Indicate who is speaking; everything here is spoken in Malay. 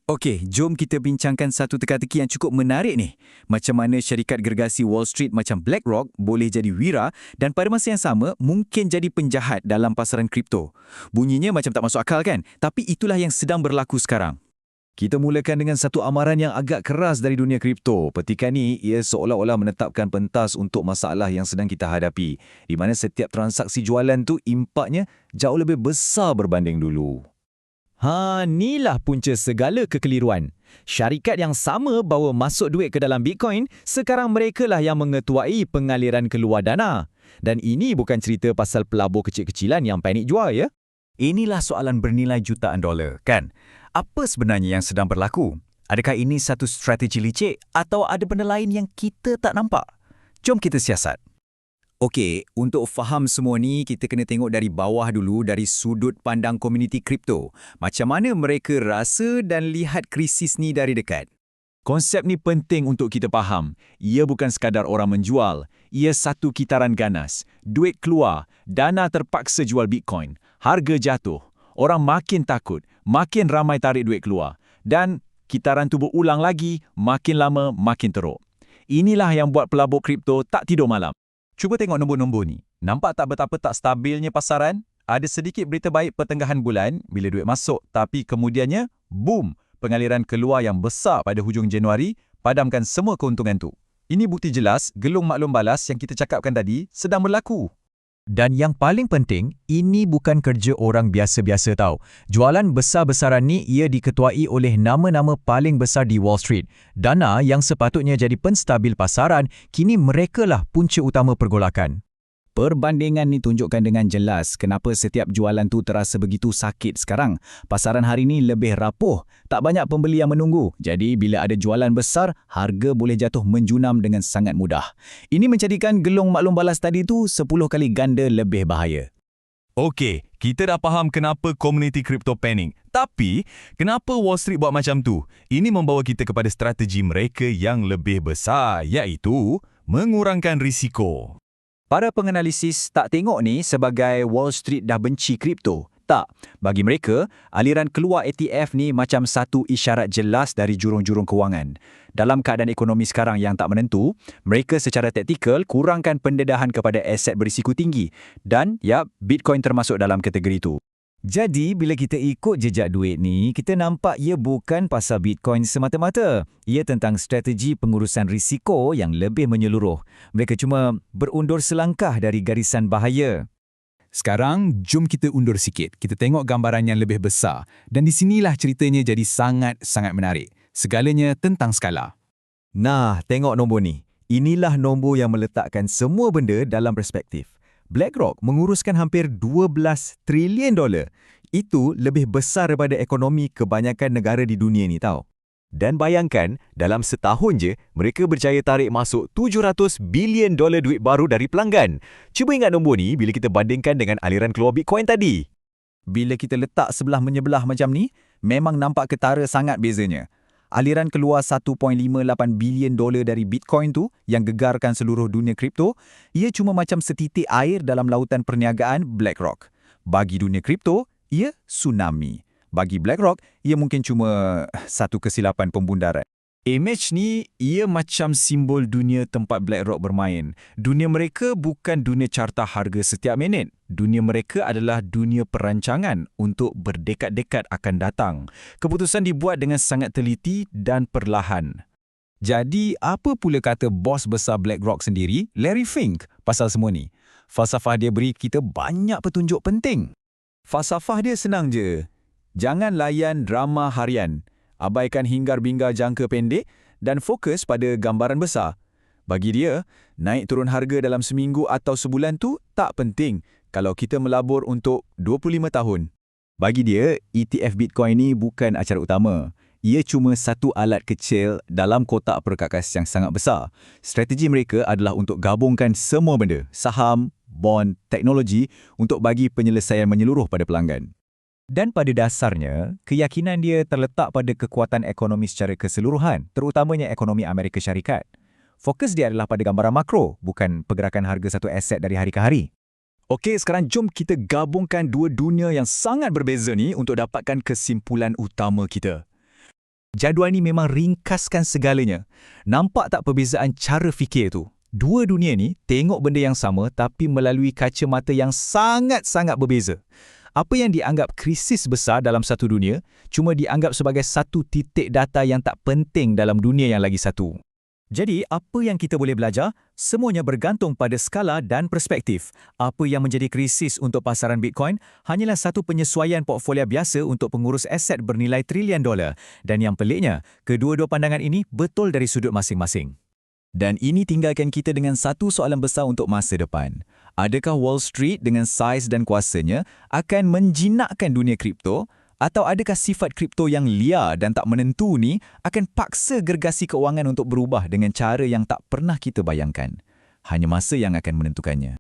Speaker 1: Okey, jom kita bincangkan satu teka-teki yang cukup menarik ni. Macam mana syarikat gergasi Wall Street macam BlackRock boleh jadi wira dan pada masa yang sama mungkin jadi penjahat dalam pasaran kripto. Bunyinya macam tak masuk akal kan? Tapi itulah yang sedang berlaku sekarang.
Speaker 2: Kita mulakan dengan satu amaran yang agak keras dari dunia kripto. Petikan ni, ia seolah-olah menetapkan pentas untuk masalah yang sedang kita hadapi, di mana setiap transaksi jualan tu impaknya jauh lebih besar berbanding dulu. Inilah punca segala kekeliruan. Syarikat yang sama bawa masuk duit ke dalam Bitcoin, sekarang merekalah yang mengetuai pengaliran keluar dana. Dan ini bukan cerita pasal pelabur kecil-kecilan yang panik jual, ya?
Speaker 1: Inilah soalan bernilai jutaan dolar, kan? Apa sebenarnya yang sedang berlaku? Adakah ini satu strategi licik atau ada benda lain yang kita tak nampak? Jom kita siasat. Okey, untuk faham semua ni, kita kena tengok dari bawah dulu, dari sudut pandang komuniti kripto. Macam mana mereka rasa dan lihat krisis ni dari dekat?
Speaker 2: Konsep ni penting untuk kita faham. Ia bukan sekadar orang menjual. Ia satu kitaran ganas. Duit keluar, dana terpaksa jual Bitcoin. Harga jatuh. Orang makin takut, makin ramai tarik duit keluar. Dan kitaran tu berulang lagi, makin lama makin teruk. Inilah yang buat pelabur kripto tak tidur malam.
Speaker 3: Cuba tengok nombor-nombor ni. Nampak tak betapa tak stabilnya pasaran? Ada sedikit berita baik pertengahan bulan bila duit masuk, tapi kemudiannya, boom! Pengaliran keluar yang besar pada hujung Januari padamkan semua keuntungan tu. Ini bukti jelas gelung maklum balas yang kita cakapkan tadi sedang berlaku.
Speaker 2: Dan yang paling penting, ini bukan kerja orang biasa-biasa tau. Jualan besar-besaran ni ia diketuai oleh nama-nama paling besar di Wall Street. Dana yang sepatutnya jadi penstabil pasaran, kini merekalah punca utama pergolakan.
Speaker 1: Perbandingan ni tunjukkan dengan jelas kenapa setiap jualan tu terasa begitu sakit sekarang. Pasaran hari ni lebih rapuh, tak banyak pembeli yang menunggu. Jadi bila ada jualan besar, harga boleh jatuh menjunam dengan sangat mudah. Ini menjadikan gelung maklum balas tadi tu 10 kali ganda lebih bahaya.
Speaker 3: Okey, kita dah faham kenapa komuniti kripto panik. Tapi, kenapa Wall Street buat macam tu? Ini membawa kita kepada strategi mereka yang lebih besar, iaitu mengurangkan risiko.
Speaker 1: Para penganalisis tak tengok ni sebagai Wall Street dah benci kripto. Tak. Bagi mereka, aliran keluar ETF ni macam satu isyarat jelas dari jurung-jurung kewangan. Dalam keadaan ekonomi sekarang yang tak menentu, mereka secara taktikal kurangkan pendedahan kepada aset berisiko tinggi. Dan, Bitcoin termasuk dalam kategori itu. Jadi, bila kita ikut jejak duit ni, kita nampak ia bukan pasal Bitcoin semata-mata. Ia tentang strategi pengurusan risiko yang lebih menyeluruh. Mereka cuma berundur selangkah dari garisan bahaya.
Speaker 4: Sekarang, jom kita undur sikit. Kita tengok gambaran yang lebih besar. Dan di sinilah ceritanya jadi sangat-sangat menarik. Segalanya tentang skala.
Speaker 2: Nah, tengok nombor ni. Inilah nombor yang meletakkan semua benda dalam perspektif. BlackRock menguruskan hampir 12 trilion dolar. Itu lebih besar daripada ekonomi kebanyakan negara di dunia ni tau. Dan bayangkan, dalam setahun je, mereka berjaya tarik masuk 700 bilion dolar duit baru dari pelanggan. Cuba ingat nombor ni bila kita bandingkan dengan aliran keluar Bitcoin tadi.
Speaker 1: Bila kita letak sebelah menyebelah macam ni, memang nampak ketara sangat bezanya. Aliran keluar 1.58 bilion dolar dari Bitcoin tu yang gegarkan seluruh dunia kripto, ia cuma macam setitik air dalam lautan perniagaan BlackRock. Bagi dunia kripto, ia tsunami. Bagi BlackRock, ia mungkin cuma satu kesilapan pembundaran.
Speaker 2: Image ni, ia macam simbol dunia tempat BlackRock bermain. Dunia mereka bukan dunia carta harga setiap minit. Dunia mereka adalah dunia perancangan untuk berdekad-dekad akan datang. Keputusan dibuat dengan sangat teliti dan perlahan.
Speaker 4: Jadi, apa pula kata bos besar BlackRock sendiri, Larry Fink, pasal semua ni? Falsafah dia beri kita banyak petunjuk penting.
Speaker 1: Falsafah dia senang je. Jangan layan drama harian. Abaikan hingar-bingar jangka pendek dan fokus pada gambaran besar. Bagi dia, naik turun harga dalam seminggu atau sebulan tu tak penting kalau kita melabur untuk 25 tahun. Bagi dia, ETF Bitcoin ni bukan acara utama. Ia cuma satu alat kecil dalam kotak perkakas yang sangat besar. Strategi mereka adalah untuk gabungkan semua benda, saham, bond, teknologi untuk bagi penyelesaian menyeluruh pada pelanggan. Dan pada dasarnya, keyakinan dia terletak pada kekuatan ekonomi secara keseluruhan, terutamanya ekonomi Amerika Syarikat. Fokus dia adalah pada gambaran makro, bukan pergerakan harga satu aset dari hari ke hari. Okey, sekarang jom kita gabungkan dua dunia yang sangat berbeza ni untuk dapatkan kesimpulan utama kita.
Speaker 3: Jadual ni memang ringkaskan segalanya. Nampak tak perbezaan cara fikir tu? Dua dunia ni tengok benda yang sama tapi melalui kacamata yang sangat-sangat berbeza. Apa yang dianggap krisis besar dalam satu dunia cuma dianggap sebagai satu titik data yang tak penting dalam dunia yang lagi satu.
Speaker 1: Jadi, apa yang kita boleh belajar? Semuanya bergantung pada skala dan perspektif. Apa yang menjadi krisis untuk pasaran Bitcoin hanyalah satu penyesuaian portfolio biasa untuk pengurus aset bernilai trilion dolar. Dan yang peliknya, kedua-dua pandangan ini betul dari sudut masing-masing.
Speaker 2: Dan ini tinggalkan kita dengan satu soalan besar untuk masa depan. Adakah Wall Street dengan saiz dan kuasanya akan menjinakkan dunia kripto? Atau adakah sifat kripto yang liar dan tak menentu ni akan paksa gergasi keuangan untuk berubah dengan cara yang tak pernah kita bayangkan? Hanya masa yang akan menentukannya.